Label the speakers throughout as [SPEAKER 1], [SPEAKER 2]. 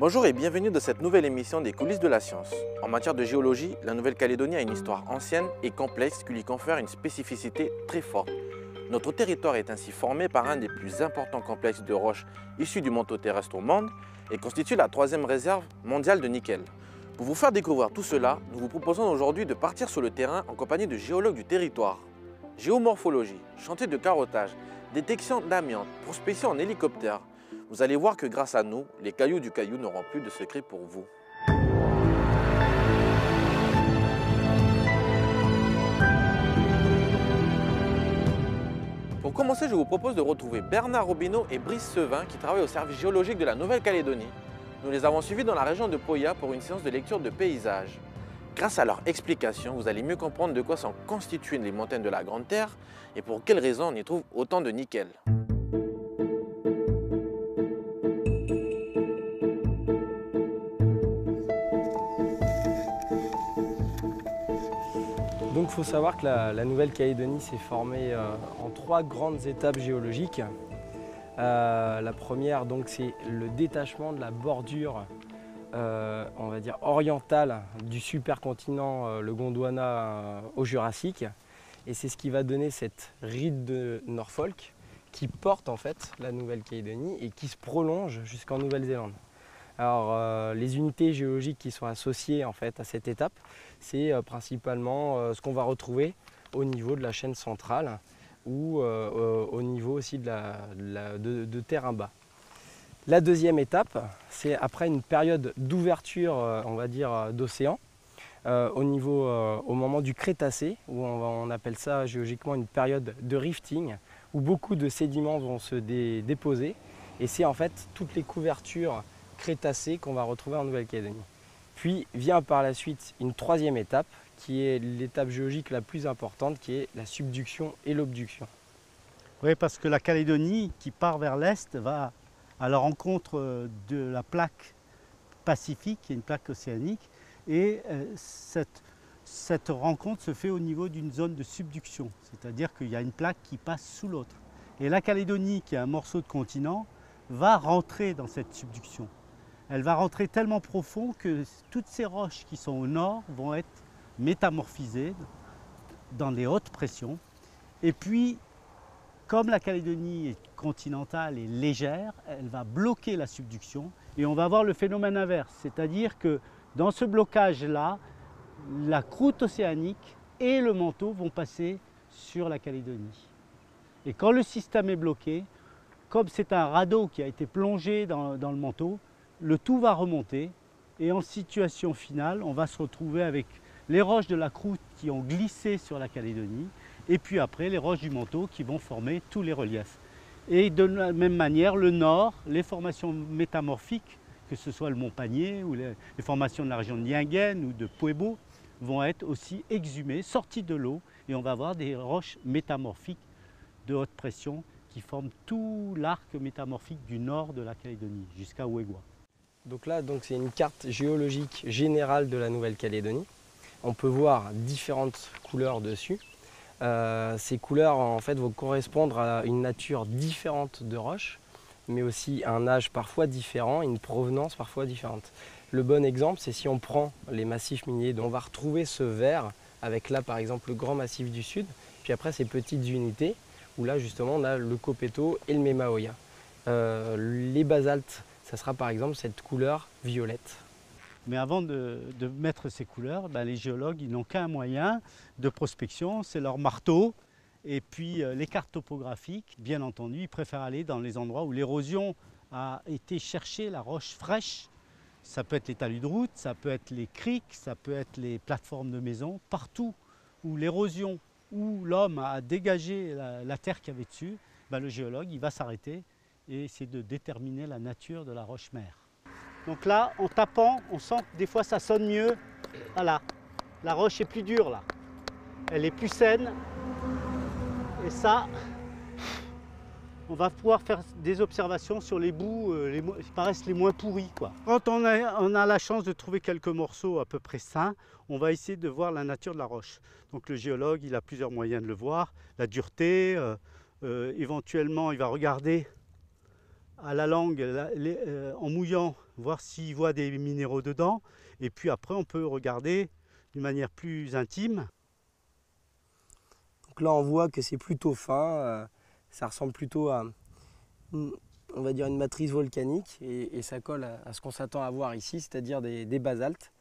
[SPEAKER 1] Bonjour et bienvenue dans cette nouvelle émission des coulisses de la science. En matière de géologie, la Nouvelle-Calédonie a une histoire ancienne et complexe qui lui confère une spécificité très forte. Notre territoire est ainsi formé par un des plus importants complexes de roches issus du manteau terrestre au monde et constitue la troisième réserve mondiale de nickel. Pour vous faire découvrir tout cela, nous vous proposons aujourd'hui de partir sur le terrain en compagnie de géologues du territoire. Géomorphologie, chantier de carottage, détection d'amiante, prospection en hélicoptère. Vous allez voir que grâce à nous, les cailloux du Caillou n'auront plus de secret pour vous. Pour commencer, je vous propose de retrouver Bernard Robineau et Brice Sevin qui travaillent au service géologique de la Nouvelle-Calédonie. Nous les avons suivis dans la région de Poya pour une séance de lecture de paysages. Grâce à leurs explications, vous allez mieux comprendre de quoi sont constituées les montagnes de la Grande Terre et pour quelles raisons on y trouve autant de nickel.
[SPEAKER 2] Donc il faut savoir que la Nouvelle-Calédonie s'est formée en trois grandes étapes géologiques. La première, c'est le détachement de la bordure on va dire orientale du supercontinent le Gondwana au Jurassique. Et c'est ce qui va donner cette ride de Norfolk qui porte en fait la Nouvelle-Calédonie et qui se prolonge jusqu'en Nouvelle-Zélande. Alors les unités géologiques qui sont associées en fait à cette étape, c'est principalement ce qu'on va retrouver au niveau de la chaîne centrale ou au niveau aussi de terrain bas. La deuxième étape, c'est après une période d'ouverture, on va dire, d'océan, au moment du Crétacé, où on appelle ça géologiquement une période de rifting, où beaucoup de sédiments vont se déposer. Et c'est en fait toutes les couvertures Crétacées qu'on va retrouver en Nouvelle-Calédonie. Puis vient par la suite une troisième étape, qui est l'étape géologique la plus importante, qui est la subduction et l'obduction.
[SPEAKER 3] Oui, parce que la Calédonie, qui part vers l'est, va à la rencontre de la plaque pacifique, qui est une plaque océanique, et cette rencontre se fait au niveau d'une zone de subduction, c'est-à-dire qu'il y a une plaque qui passe sous l'autre. Et la Calédonie, qui est un morceau de continent, va rentrer dans cette subduction. Elle va rentrer tellement profond que toutes ces roches qui sont au nord vont être métamorphisées dans les hautes pressions. Et puis, comme la Calédonie est continentale et légère, elle va bloquer la subduction et on va avoir le phénomène inverse. C'est-à-dire que dans ce blocage-là, la croûte océanique et le manteau vont passer sur la Calédonie. Et quand le système est bloqué, comme c'est un radeau qui a été plongé dans le manteau, le tout va remonter et en situation finale, on va se retrouver avec les roches de la croûte qui ont glissé sur la Calédonie et puis après les roches du manteau qui vont former tous les reliefs. Et de la même manière, le nord, les formations métamorphiques, que ce soit le Mont Panier ou les formations de la région de Niengen ou de Pueblo, vont être aussi exhumées, sorties de l'eau et on va avoir des roches métamorphiques de haute pression qui forment tout l'arc métamorphique du nord de la Calédonie jusqu'à Ouégoua.
[SPEAKER 2] Donc là, c'est une carte géologique générale de la Nouvelle-Calédonie. On peut voir différentes couleurs dessus. Ces couleurs en fait vont correspondre à une nature différente de roches, mais aussi un âge parfois différent, une provenance parfois différente. Le bon exemple, c'est si on prend les massifs miniers, on va retrouver ce vert avec là par exemple le grand massif du sud, puis après ces petites unités où là justement on a le Copeto et le Memaoya. Les basaltes, ça sera par exemple cette couleur violette.
[SPEAKER 3] Mais avant de mettre ces couleurs, les géologues n'ont qu'un moyen de prospection, c'est leur marteau. Et puis les cartes topographiques, bien entendu, ils préfèrent aller dans les endroits où l'érosion a été chercher la roche fraîche. Ça peut être les talus de route, ça peut être les criques, ça peut être les plateformes de maisons. Partout où l'érosion, où l'homme a dégagé la terre qu'il y avait dessus, le géologue il va s'arrêter et essayer de déterminer la nature de la roche-mère. Donc là, en tapant, on sent que des fois ça sonne mieux. Voilà, la roche est plus dure là. Elle est plus saine. Et ça, on va pouvoir faire des observations sur les bouts qui paraissent les moins pourris, quoi. Quand on a la chance de trouver quelques morceaux à peu près sains, on va essayer de voir la nature de la roche. Donc le géologue, il a plusieurs moyens de le voir. La dureté, éventuellement, il va regarder à la langue en mouillant, voir s'il voit des minéraux dedans. Et puis après, on peut regarder d'une manière plus intime.
[SPEAKER 2] Donc là, on voit que c'est plutôt fin. Ça ressemble plutôt à, on va dire, une matrice volcanique. Et ça colle à ce qu'on s'attend à voir ici, c'est-à-dire des basaltes.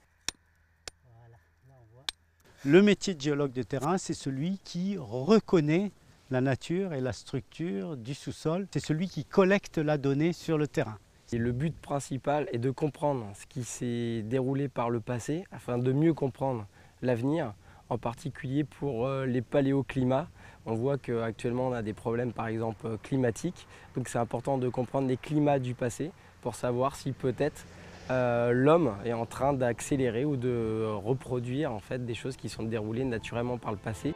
[SPEAKER 3] Le métier de géologue de terrain, c'est celui qui reconnaît la nature et la structure du sous-sol. C'est celui qui collecte la donnée sur le terrain.
[SPEAKER 2] Et le but principal est de comprendre ce qui s'est déroulé par le passé afin de mieux comprendre l'avenir, en particulier pour les paléoclimats. On voit qu'actuellement on a des problèmes par exemple climatiques, donc c'est important de comprendre les climats du passé pour savoir si peut-être l'homme est en train d'accélérer ou de reproduire en fait des choses qui sont déroulées naturellement par le passé.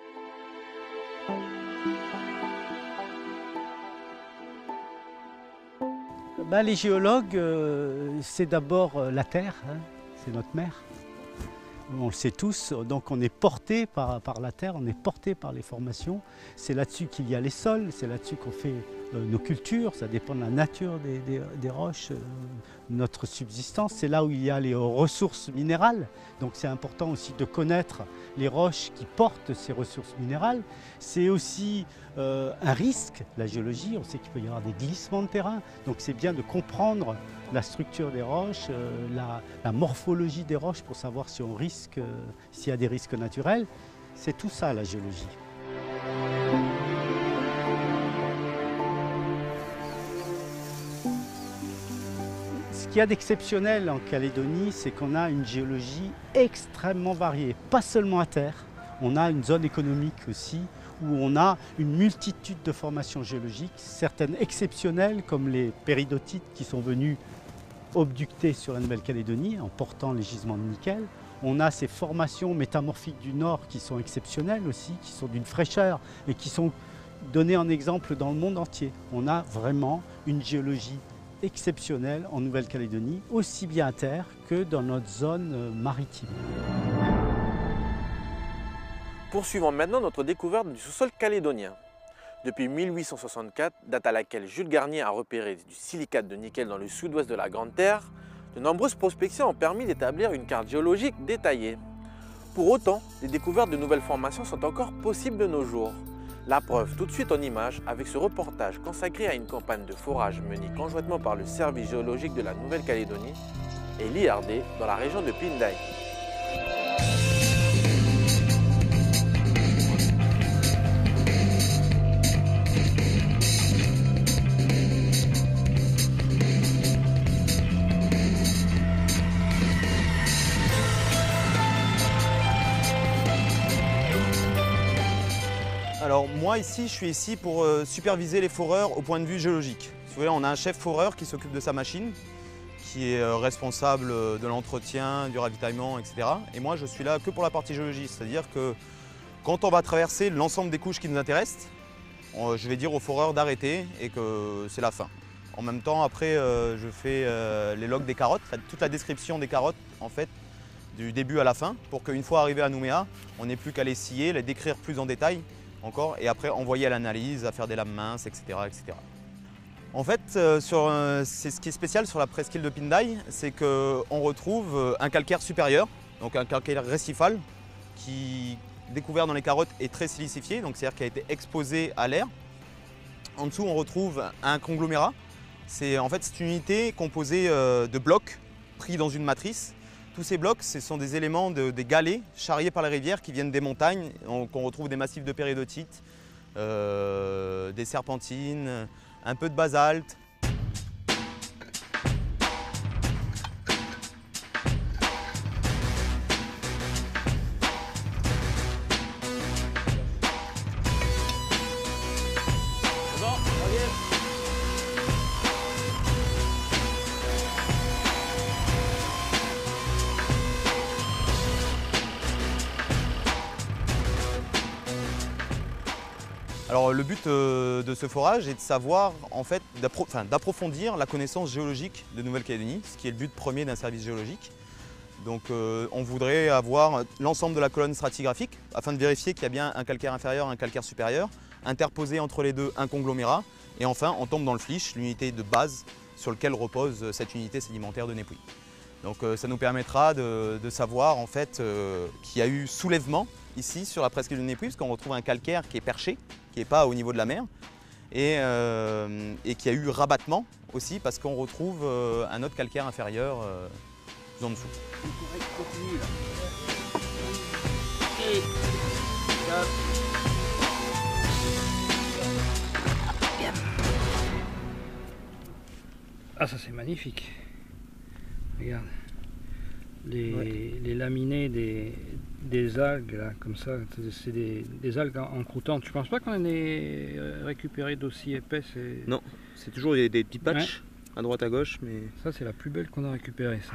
[SPEAKER 3] Les géologues, c'est d'abord la Terre, hein, c'est notre mère. On le sait tous, donc on est porté par la Terre, on est porté par les formations. C'est là-dessus qu'il y a les sols, c'est là-dessus qu'on fait nos cultures, ça dépend de la nature des roches, notre subsistance. C'est là où il y a les ressources minérales, donc c'est important aussi de connaître les roches qui portent ces ressources minérales. C'est aussi un risque, la géologie, on sait qu'il peut y avoir des glissements de terrain, donc c'est bien de comprendre la structure des roches, la morphologie des roches pour savoir si on risque, s'il y a des risques naturels. C'est tout ça la géologie. Ce qu'il y a d'exceptionnel en Calédonie, c'est qu'on a une géologie extrêmement variée, pas seulement à terre. On a une zone économique aussi où on a une multitude de formations géologiques, certaines exceptionnelles comme les péridotites qui sont venus obducter sur la Nouvelle-Calédonie en portant les gisements de nickel. On a ces formations métamorphiques du Nord qui sont exceptionnelles aussi, qui sont d'une fraîcheur et qui sont données en exemple dans le monde entier. On a vraiment une géologie exceptionnelle en Nouvelle-Calédonie, aussi bien à terre que dans notre zone maritime.
[SPEAKER 1] Poursuivons maintenant notre découverte du sous-sol calédonien. Depuis 1864, date à laquelle Jules Garnier a repéré du silicate de nickel dans le sud-ouest de la Grande Terre, de nombreuses prospections ont permis d'établir une carte géologique détaillée. Pour autant, les découvertes de nouvelles formations sont encore possibles de nos jours. La preuve tout de suite en images avec ce reportage consacré à une campagne de forage menée conjointement par le service géologique de la Nouvelle-Calédonie et l'IRD dans la région de Pindaye.
[SPEAKER 4] Alors moi ici, je suis ici pour superviser les foreurs au point de vue géologique. Vous voyez, on a un chef foreur qui s'occupe de sa machine, qui est responsable de l'entretien, du ravitaillement, etc. Et moi je suis là que pour la partie géologie, c'est-à-dire que quand on va traverser l'ensemble des couches qui nous intéressent, je vais dire au foreur d'arrêter et que c'est la fin. En même temps, après, je fais les logs des carottes, toute la description des carottes en fait, du début à la fin, pour qu'une fois arrivé à Nouméa, on n'ait plus qu'à les scier, les décrire plus en détail encore, et après envoyer à l'analyse, à faire des lames minces, etc. etc. En fait, c'est ce qui est spécial sur la presqu'île de Pindaye, c'est qu'on retrouve un calcaire supérieur, donc un calcaire récifal, qui, découvert dans les carottes, est très silicifié, donc c'est-à-dire qui a été exposé à l'air. En dessous, on retrouve un conglomérat. En fait, c'est une unité composée de blocs pris dans une matrice. Tous ces blocs, ce sont des éléments des galets charriés par la rivière qui viennent des montagnes. Donc on retrouve des massifs de péridotites, des serpentines, un peu de basalte. Alors le but de ce forage est de savoir, en fait, d'approfondir la connaissance géologique de Nouvelle-Calédonie, ce qui est le but premier d'un service géologique. Donc on voudrait avoir l'ensemble de la colonne stratigraphique afin de vérifier qu'il y a bien un calcaire inférieur et un calcaire supérieur, interposé entre les deux un conglomérat, et enfin on tombe dans le flysch, l'unité de base sur laquelle repose cette unité sédimentaire de Népouy. Donc ça nous permettra de savoir en fait qu'il y a eu soulèvement ici sur la presqu'île de Népouy, parce qu'on retrouve un calcaire qui est perché, qui n'est pas au niveau de la mer, et qu'il y a eu rabattement aussi parce qu'on retrouve un autre calcaire inférieur en dessous.
[SPEAKER 5] Ah, ça c'est magnifique. Regarde. Les laminés des algues, là, comme ça, c'est des algues en croûtantes. Je pense pas qu'on en ait récupéré d'aussi épaisses.
[SPEAKER 6] Non, c'est toujours des petits patchs à droite à gauche, mais...
[SPEAKER 5] Ça c'est la plus belle qu'on a récupérée, ça.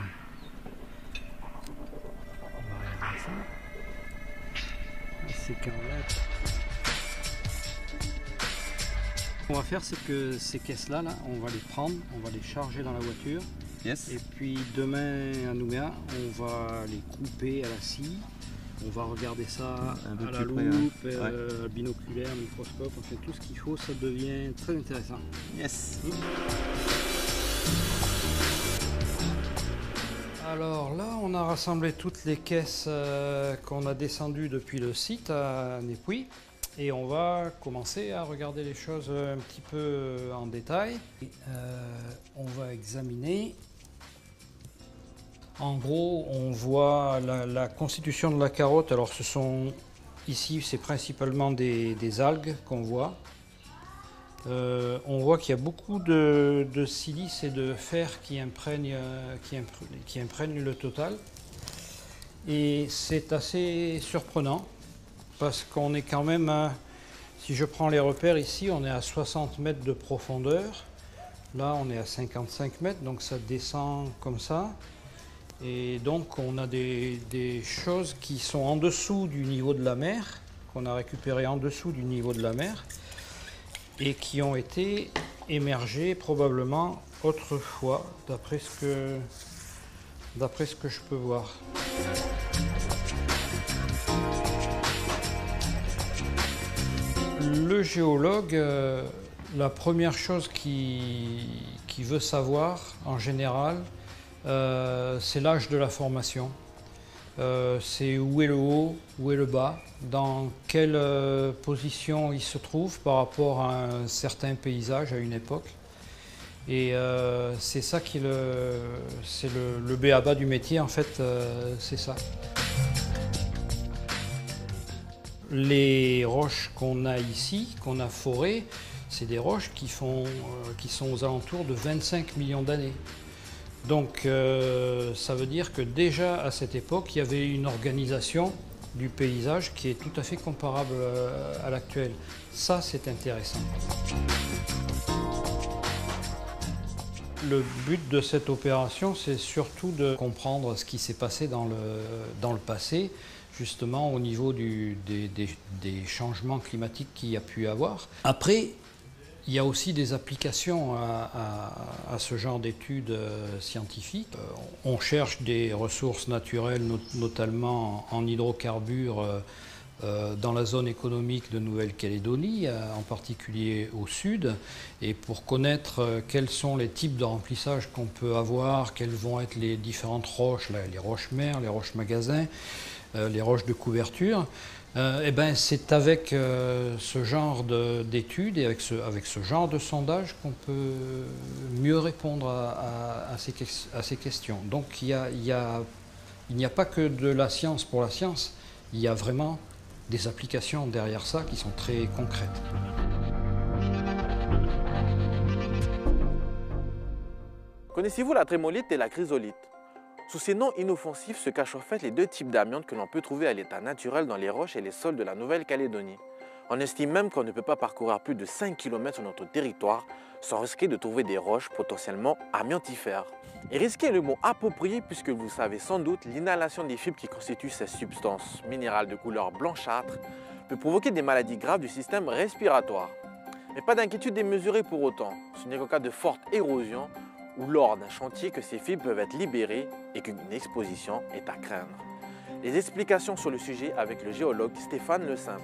[SPEAKER 5] On va regarder ça. C'est quand même... Ce qu'on va faire, c'est que ces caisses-là, on va les prendre, on va les charger dans la voiture.
[SPEAKER 6] Yes.
[SPEAKER 5] Et puis demain à Nouméa, on va les couper à la scie. On va regarder ça à la loupe, binoculaire, microscope, on fait tout ce qu'il faut, ça devient très intéressant.
[SPEAKER 6] Yes.
[SPEAKER 5] Alors là, on a rassemblé toutes les caisses qu'on a descendues depuis le site à Népouy. Et on va commencer à regarder les choses un petit peu en détail. On va examiner. En gros, on voit la constitution de la carotte. Alors ici, c'est principalement des algues qu'on voit. On voit qu'il y a beaucoup de silice et de fer qui imprègnent le total. Et c'est assez surprenant parce qu'on est quand même, si je prends les repères ici, on est à 60 mètres de profondeur. Là, on est à 55 mètres, donc ça descend comme ça. Et donc, on a des choses qui sont en dessous du niveau de la mer, qu'on a récupérées en dessous du niveau de la mer, et qui ont été émergées probablement autrefois, d'après ce que je peux voir. Le géologue, la première chose qu'il veut savoir en général, c'est l'âge de la formation. C'est où est le haut, où est le bas, dans quelle position il se trouve par rapport à un certain paysage à une époque. Et c'est ça qui est le b.a.-ba du métier, en fait, c'est ça. Les roches qu'on a ici, qu'on a forées, c'est des roches qui sont aux alentours de 25 millions d'années. Donc ça veut dire que déjà à cette époque, il y avait une organisation du paysage qui est tout à fait comparable à l'actuelle. Ça, c'est intéressant. Le but de cette opération, c'est surtout de comprendre ce qui s'est passé dans le passé, justement au niveau des changements climatiques qu'il y a pu y avoir. Après, il y a aussi des applications à ce genre d'études scientifiques. On cherche des ressources naturelles, notamment en hydrocarbures, dans la zone économique de Nouvelle-Calédonie, en particulier au sud. Et pour connaître quels sont les types de remplissage qu'on peut avoir, quelles vont être les différentes roches, les roches mères, les roches magasins, les roches de couverture, c'est avec ce genre d'études et avec ce genre de sondage qu'on peut mieux répondre à ces questions. Donc il n'y a pas que de la science pour la science, il y a vraiment des applications derrière ça qui sont très concrètes.
[SPEAKER 1] Connaissez-vous la trémolite et la chrysolite? Sous ces noms inoffensifs se cachent en fait les deux types d'amiante que l'on peut trouver à l'état naturel dans les roches et les sols de la Nouvelle-Calédonie. On estime même qu'on ne peut pas parcourir plus de 5 km sur notre territoire sans risquer de trouver des roches potentiellement amiantifères. Et risquer est le mot approprié puisque vous savez sans doute, l'inhalation des fibres qui constituent ces substances minérales de couleur blanchâtre peut provoquer des maladies graves du système respiratoire. Mais pas d'inquiétude démesurée pour autant, ce n'est qu'en cas de forte érosion ou lors d'un chantier que ces fibres peuvent être libérées et qu'une exposition est à craindre. Les explications sur le sujet avec le géologue Stéphane Le Simple.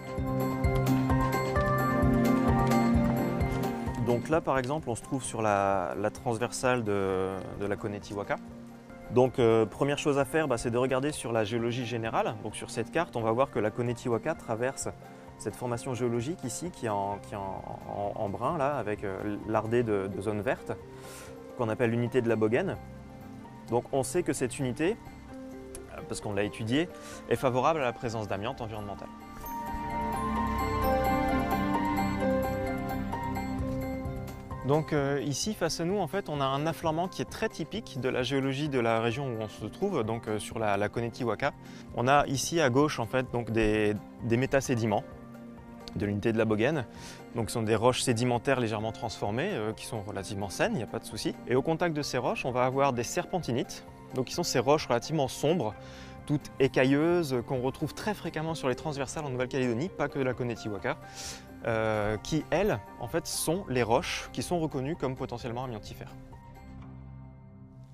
[SPEAKER 7] Donc là, par exemple, on se trouve sur la transversale de la Konetiwaka. Donc première chose à faire, c'est de regarder sur la géologie générale. Donc sur cette carte, on va voir que la Konetiwaka traverse cette formation géologique ici qui est en brun, là, avec lardé de zones vertes, qu'on appelle l'unité de la Bogen. Donc on sait que cette unité, parce qu'on l'a étudiée, est favorable à la présence d'amiante environnementale. Donc ici, face à nous, en fait, on a un affleurement qui est très typique de la géologie de la région où on se trouve, donc sur la Konetiwaka. On a ici à gauche, en fait, donc des métasédiments de l'unité de la Bogen. Donc ce sont des roches sédimentaires légèrement transformées, qui sont relativement saines, il n'y a pas de souci. Et au contact de ces roches, on va avoir des serpentinites, donc qui sont ces roches relativement sombres, toutes écailleuses, qu'on retrouve très fréquemment sur les transversales en Nouvelle-Calédonie, pas que la Konetiwaka. Qui, elles, en fait, sont les roches qui sont reconnues comme potentiellement amiantifères.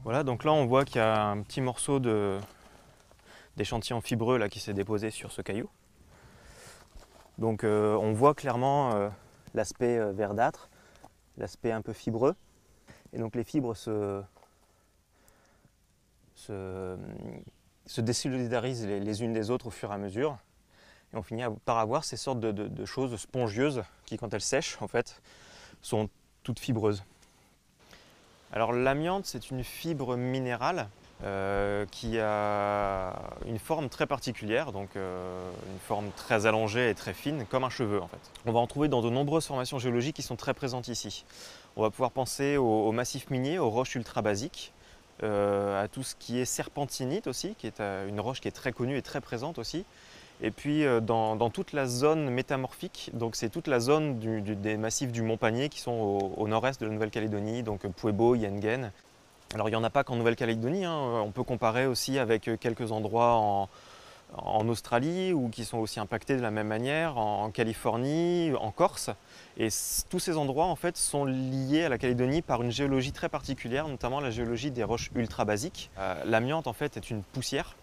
[SPEAKER 7] Voilà, donc là on voit qu'il y a un petit morceau d'échantillon fibreux là, qui s'est déposé sur ce caillou. Donc on voit clairement l'aspect verdâtre, l'aspect un peu fibreux. Et donc les fibres se désolidarisent les unes des autres au fur et à mesure. Et on finit par avoir ces sortes de choses spongieuses qui, quand elles sèchent, en fait, sont toutes fibreuses. Alors l'amiante, c'est une fibre minérale qui a une forme très particulière, donc une forme très allongée et très fine, comme un cheveu en fait. On va en trouver dans de nombreuses formations géologiques qui sont très présentes ici. On va pouvoir penser aux massifs miniers, aux roches ultra-basiques, à tout ce qui est serpentinite aussi, qui est une roche qui est très connue et très présente aussi. Et puis dans toute la zone métamorphique, donc c'est toute la zone des massifs du Mont-Panier qui sont au nord-est de la Nouvelle-Calédonie, donc Puebo, Yengen. Alors il n'y en a pas qu'en Nouvelle-Calédonie, hein. On peut comparer aussi avec quelques endroits en Australie ou qui sont aussi impactés de la même manière, en Californie, en Corse. Et tous ces endroits en fait sont liés à la Calédonie par une géologie très particulière, notamment la géologie des roches ultra-basiques. L'amiante en fait est une poussière.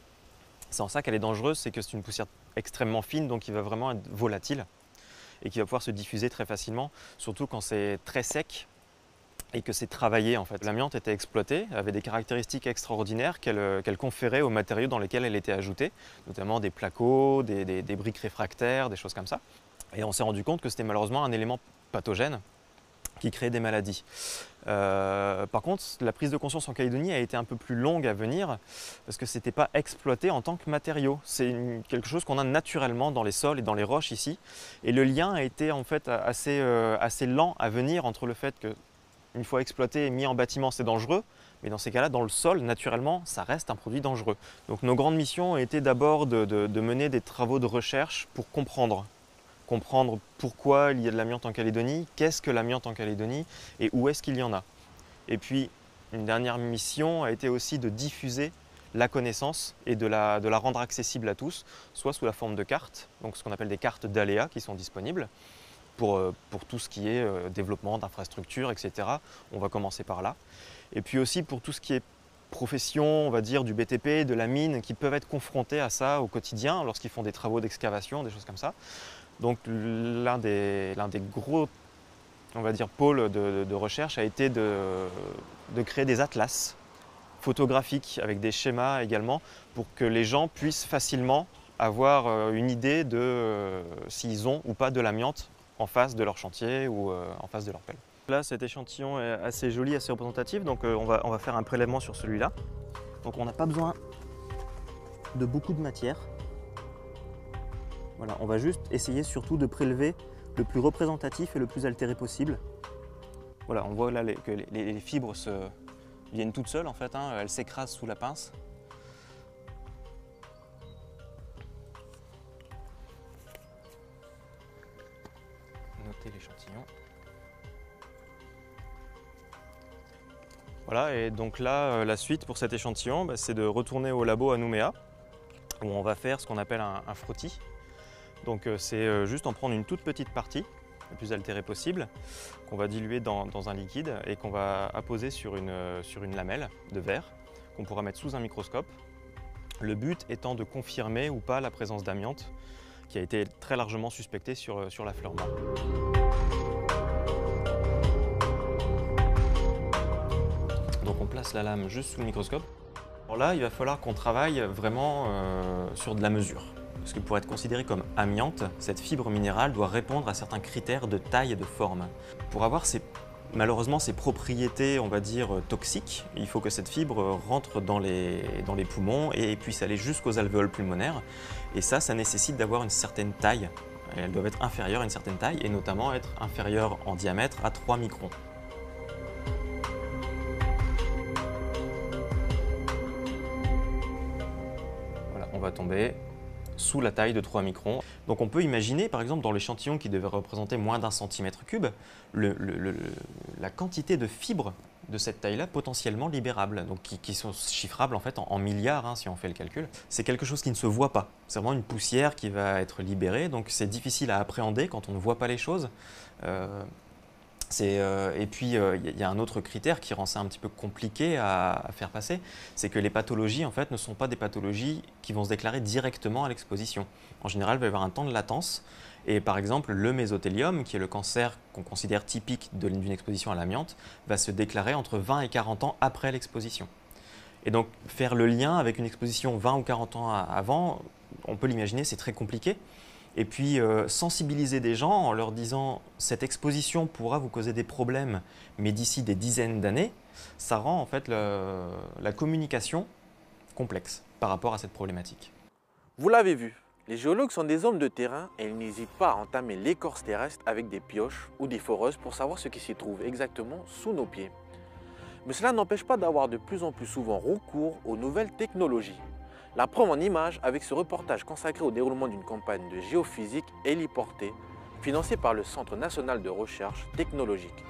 [SPEAKER 7] C'est en ça qu'elle est dangereuse, c'est que c'est une poussière extrêmement fine, donc qui va vraiment être volatile et qui va pouvoir se diffuser très facilement, surtout quand c'est très sec et que c'est travaillé en fait. L'amiante était exploitée, avait des caractéristiques extraordinaires qu'elle conférait aux matériaux dans lesquels elle était ajoutée, notamment des placots, des briques réfractaires, des choses comme ça. Et on s'est rendu compte que c'était malheureusement un élément pathogène qui créait des maladies. Par contre, la prise de conscience en Calédonie a été un peu plus longue à venir parce que ce n'était pas exploité en tant que matériau. C'est quelque chose qu'on a naturellement dans les sols et dans les roches ici. Et le lien a été en fait assez lent à venir entre le fait qu'une fois exploité et mis en bâtiment, c'est dangereux, mais dans ces cas-là, dans le sol, naturellement, ça reste un produit dangereux. Donc nos grandes missions ont été d'abord de mener des travaux de recherche pour comprendre pourquoi il y a de l'amiante en Calédonie, qu'est-ce que l'amiante en Calédonie et où est-ce qu'il y en a. Et puis, une dernière mission a été aussi de diffuser la connaissance et de la rendre accessible à tous, soit sous la forme de cartes, donc ce qu'on appelle des cartes d'aléas qui sont disponibles pour tout ce qui est développement d'infrastructures, etc. On va commencer par là. Et puis aussi pour tout ce qui est profession, on va dire, du BTP, de la mine, qui peuvent être confrontés à ça au quotidien lorsqu'ils font des travaux d'excavation, des choses comme ça. Donc l'un des gros, on va dire, pôles de recherche a été de créer des atlas photographiques avec des schémas également pour que les gens puissent facilement avoir une idée de s'ils ont ou pas de l'amiante en face de leur chantier ou en face de leur pelle. Là, cet échantillon est assez joli, assez représentatif, donc on va faire un prélèvement sur celui-là. Donc on n'a pas besoin de beaucoup de matière. Voilà, on va juste essayer surtout de prélever le plus représentatif et le plus altéré possible. Voilà, on voit là que les fibres viennent toutes seules en fait, hein, elles s'écrasent sous la pince. Notez l'échantillon. Voilà, et donc là, la suite pour cet échantillon, c'est de retourner au labo à Nouméa, où on va faire ce qu'on appelle un frottis. Donc c'est juste en prendre une toute petite partie le plus altéré possible, qu'on va diluer dans un liquide et qu'on va apposer sur une lamelle de verre qu'on pourra mettre sous un microscope. Le but étant de confirmer ou pas la présence d'amiante qui a été très largement suspectée sur la fleur mort. Donc on place la lame juste sous le microscope. Alors là, il va falloir qu'on travaille vraiment sur de la mesure. Parce que pour être considéré comme amiante, cette fibre minérale doit répondre à certains critères de taille et de forme. Pour avoir malheureusement ces propriétés, on va dire, toxiques, il faut que cette fibre rentre dans les poumons et puisse aller jusqu'aux alvéoles pulmonaires. Et ça nécessite d'avoir une certaine taille. Elles doivent être inférieures à une certaine taille et notamment être inférieures en diamètre à 3 microns. Voilà, on va tomber sous la taille de 3 microns. Donc on peut imaginer, par exemple, dans l'échantillon qui devait représenter moins d'1 cm3, la quantité de fibres de cette taille-là potentiellement libérables, donc qui sont chiffrables en fait en milliards, hein, si on fait le calcul. C'est quelque chose qui ne se voit pas. C'est vraiment une poussière qui va être libérée, donc c'est difficile à appréhender quand on ne voit pas les choses. Et puis, il y a un autre critère qui rend ça un petit peu compliqué à faire passer, c'est que les pathologies en fait, ne sont pas des pathologies qui vont se déclarer directement à l'exposition. En général, il va y avoir un temps de latence. Et par exemple, le mésothéliome, qui est le cancer qu'on considère typique d'une exposition à l'amiante, va se déclarer entre 20 et 40 ans après l'exposition. Et donc, faire le lien avec une exposition 20 ou 40 ans avant, on peut l'imaginer, c'est très compliqué. Et puis sensibiliser des gens en leur disant « cette exposition pourra vous causer des problèmes, mais d'ici des dizaines d'années », ça rend en fait la communication complexe par rapport à cette problématique.
[SPEAKER 1] Vous l'avez vu, les géologues sont des hommes de terrain et ils n'hésitent pas à entamer l'écorce terrestre avec des pioches ou des foreuses pour savoir ce qui s'y trouve exactement sous nos pieds. Mais cela n'empêche pas d'avoir de plus en plus souvent recours aux nouvelles technologies. La preuve en image avec ce reportage consacré au déroulement d'une campagne de géophysique héliportée financée par le Centre national de recherche technologique.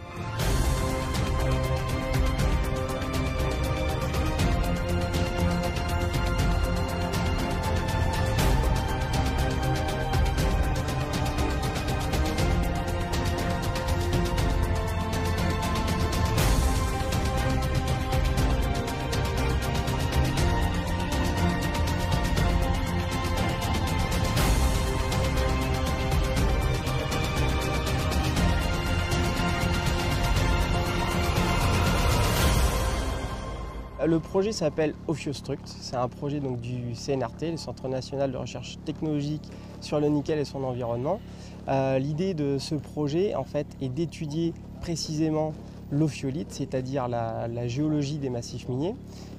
[SPEAKER 2] Le projet s'appelle Ophiostruct, c'est un projet donc, du CNRT, le Centre national de recherche technologique sur le nickel et son environnement. L'idée de ce projet en fait, est d'étudier précisément l'ophiolite, c'est-à-dire la géologie des massifs miniers.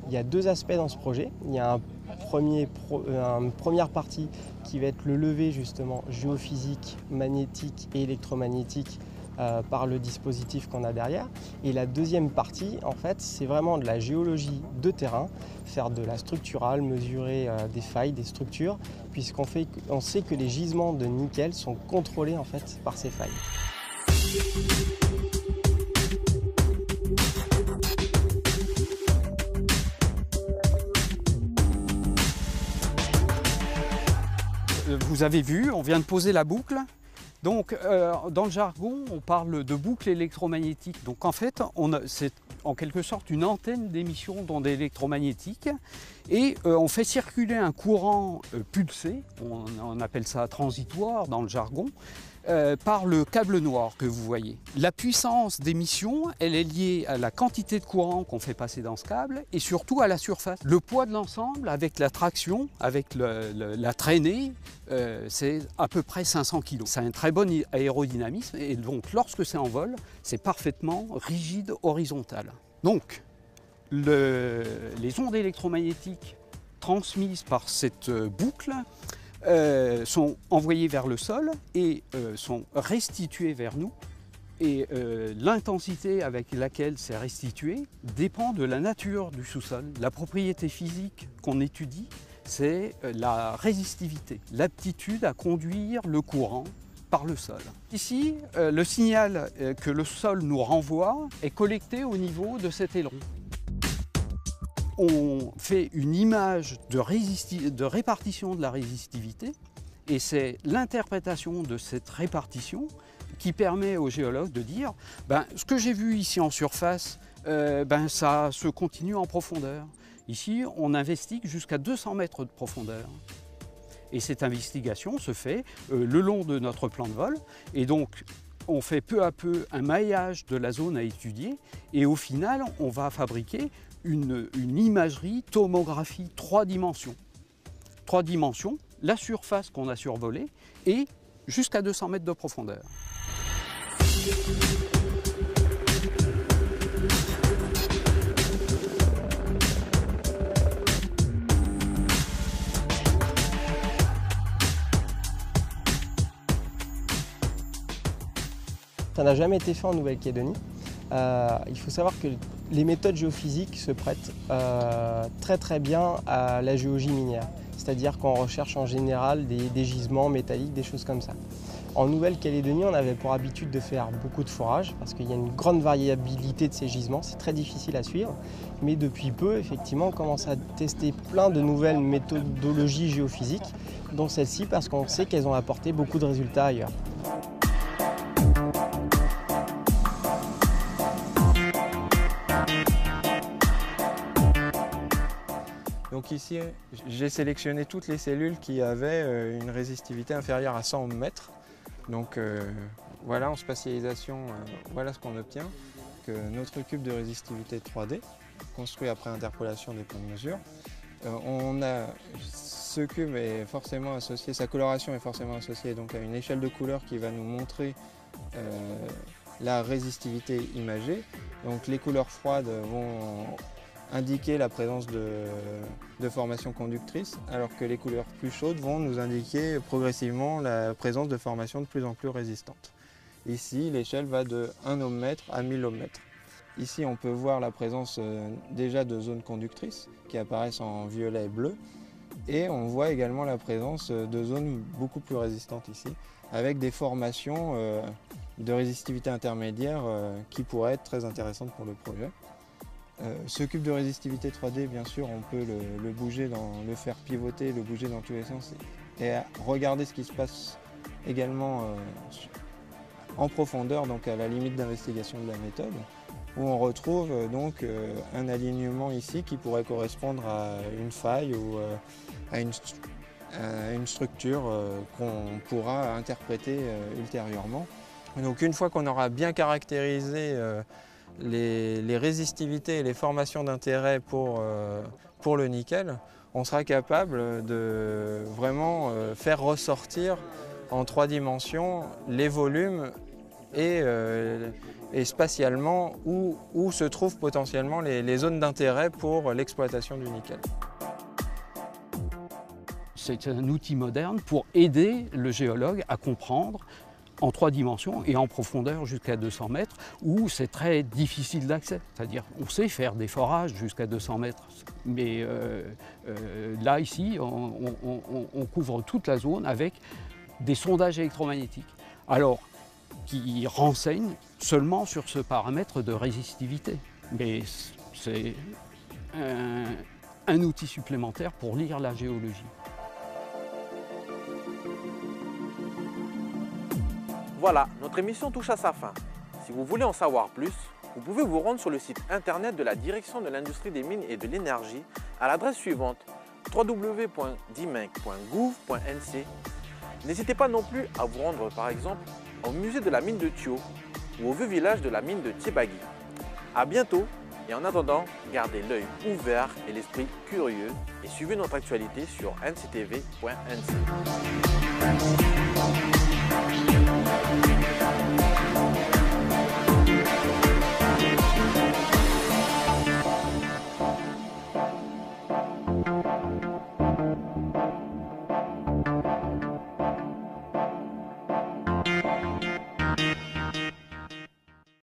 [SPEAKER 2] Il y a deux aspects dans ce projet. Il y a une première partie qui va être le levé justement géophysique, magnétique et électromagnétique par le dispositif qu'on a derrière. Et la deuxième partie, en fait, c'est vraiment de la géologie de terrain, faire de la structurale, mesurer des failles, des structures, puisqu'on sait que les gisements de nickel sont contrôlés en fait par ces failles.
[SPEAKER 8] Vous avez vu, on vient de poser la boucle. Donc, dans le jargon, on parle de boucle électromagnétique. Donc, en fait, c'est en quelque sorte une antenne d'émission d'ondes électromagnétiques et on fait circuler un courant pulsé, on appelle ça transitoire dans le jargon, par le câble noir que vous voyez. La puissance d'émission, elle est liée à la quantité de courant qu'on fait passer dans ce câble et surtout à la surface. Le poids de l'ensemble, avec la traction, avec la traînée, c'est à peu près 500 kg. C'est un très bon aérodynamisme et donc lorsque c'est en vol, c'est parfaitement rigide horizontal. Donc, les ondes électromagnétiques transmises par cette boucle sont envoyées vers le sol et sont restituées vers nous. Et l'intensité avec laquelle c'est restitué dépend de la nature du sous-sol. La propriété physique qu'on étudie, c'est la résistivité, l'aptitude à conduire le courant par le sol. Ici, le signal que le sol nous renvoie est collecté au niveau de cet aileron. On fait une image de répartition de la résistivité et c'est l'interprétation de cette répartition qui permet aux géologues de dire ce que j'ai vu ici en surface, ça se continue en profondeur. Ici, on investigue jusqu'à 200 mètres de profondeur. Et cette investigation se fait le long de notre plan de vol. Et donc, on fait peu à peu un maillage de la zone à étudier. Et au final, on va fabriquer une imagerie, tomographie 3 dimensions. 3 dimensions, la surface qu'on a survolée et jusqu'à 200 mètres de profondeur.
[SPEAKER 2] Ça n'a jamais été fait en Nouvelle-Calédonie. Il faut savoir que les méthodes géophysiques se prêtent très bien à la géologie minière. C'est-à-dire qu'on recherche en général des gisements métalliques, des choses comme ça. En Nouvelle-Calédonie, on avait pour habitude de faire beaucoup de forages parce qu'il y a une grande variabilité de ces gisements, c'est très difficile à suivre. Mais depuis peu, effectivement, on commence à tester plein de nouvelles méthodologies géophysiques, dont celle-ci parce qu'on sait qu'elles ont apporté beaucoup de résultats ailleurs.
[SPEAKER 9] Donc ici, j'ai sélectionné toutes les cellules qui avaient une résistivité inférieure à 100 mètres. Donc voilà, en spatialisation, voilà ce qu'on obtient. Que notre cube de résistivité 3D, construit après interpolation des points de mesure. Ce cube est forcément associé, sa coloration est forcément associée donc à une échelle de couleur qui va nous montrer la résistivité imagée. Donc les couleurs froides vont indiquer la présence de formations conductrices, alors que les couleurs plus chaudes vont nous indiquer progressivement la présence de formations de plus en plus résistantes. Ici, l'échelle va de 1 ohmmètre à 1000 ohmmètres. Ici, on peut voir la présence déjà de zones conductrices qui apparaissent en violet et bleu, et on voit également la présence de zones beaucoup plus résistantes ici, avec des formations de résistivité intermédiaire qui pourraient être très intéressantes pour le projet. Ce cube de résistivité 3D, bien sûr, on peut le bouger, le faire pivoter, le bouger dans tous les sens et regarder ce qui se passe également en profondeur, donc à la limite d'investigation de la méthode, où on retrouve donc un alignement ici qui pourrait correspondre à une faille ou à une structure qu'on pourra interpréter ultérieurement. Donc une fois qu'on aura bien caractérisé les résistivités et les formations d'intérêt pour le nickel, on sera capable de vraiment faire ressortir en 3 dimensions les volumes et spatialement où se trouvent potentiellement les zones d'intérêt pour l'exploitation du nickel.
[SPEAKER 8] C'est un outil moderne pour aider le géologue à comprendre en 3 dimensions et en profondeur jusqu'à 200 mètres, où c'est très difficile d'accès. C'est-à-dire on sait faire des forages jusqu'à 200 mètres, mais là, ici, on couvre toute la zone avec des sondages électromagnétiques. Alors, qui renseignent seulement sur ce paramètre de résistivité. Mais c'est un outil supplémentaire pour lire la géologie.
[SPEAKER 1] Voilà, notre émission touche à sa fin. Si vous voulez en savoir plus, vous pouvez vous rendre sur le site internet de la Direction de l'Industrie des Mines et de l'Énergie à l'adresse suivante www.diminc.gouv.nc. N'hésitez pas non plus à vous rendre par exemple au musée de la mine de Thio ou au vieux village de la mine de Thiebagui. A bientôt et en attendant, gardez l'œil ouvert et l'esprit curieux et suivez notre actualité sur nctv.nc.